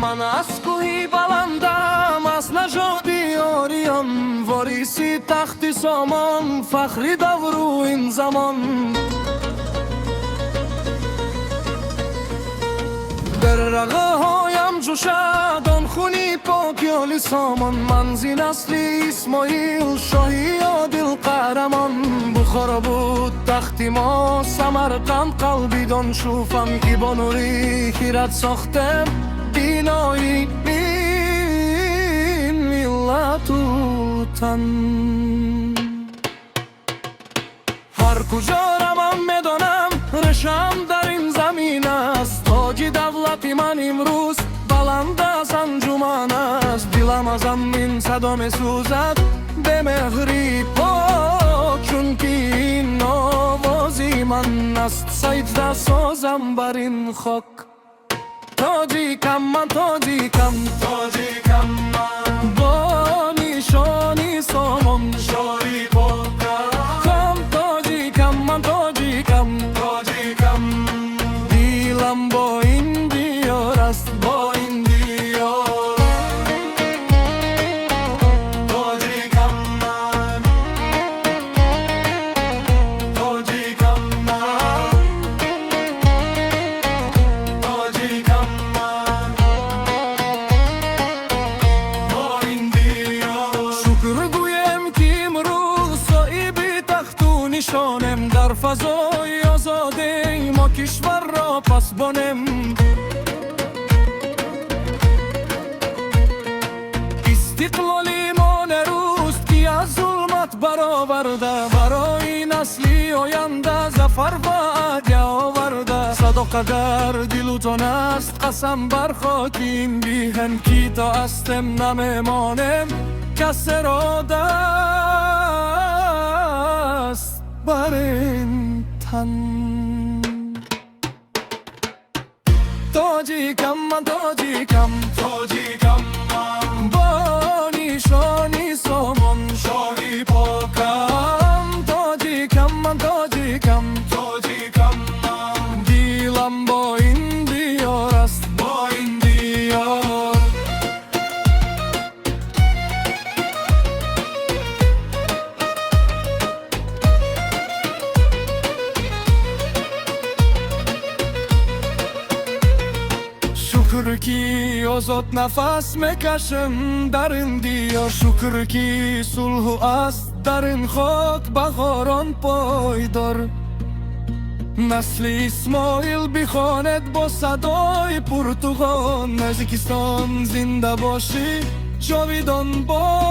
من از کوهی بلندم، از نژادی آریان، واریسی تخت سامان، فخری دور این زمان. در رقه هایم جوشد آن خونی پاک یالی سامان. من زی نسلی اسماعیل شاهی عادل قهرمان. بخارا بود تختی ما سمرقند، قلبی دان شوفم که با نوری خیرت ساختم بینایی این ملت و تن. هر کجا روم میدانم رشم در این زمین است. تاج دولتی من امروز بلند از انجمن است. دلم از این صدا میسوزد به مهری پاک، چون که این آوازی من است. سجده سازم بر این خاک. تاجیکم من، تاجیکم، تاجیکم من، با نشانی سامان شاری پاکم. تاجیکم من، تاجیکم، تاجیکم، دیلم با این دیار است، با این دیار. تاجیکم من، تاجیکم من، تاجیکم من، با این دیار. شکر گویم که امروز صاحب تخت و نشانم. در فضای آزاده ما کشور را پسبانم. استقلالی ما نروست که از ظلمت برآورده، برای نسلی آینده ظفر وعده آورده. صداقت در دل و جان است، قسم بر خاک این بیهن که تا هستم نمیمانم کس را دست بر این تن. تاجیکم من، تاجیکم، تاجیکم من، با نشانی سامان شاهی پاکم. تاجیکم من، تاجیکم، تاجیکم من، دیلم با این دیار است، با این دیار. شکر کی آزاد نفس میکشم در این دیار. شکر کی صلح است در این خاک، بهاران پایدار. نسل اسماعیل بخواند با صدای پرتغال. نزدیکستان زنده باشی جاویدان با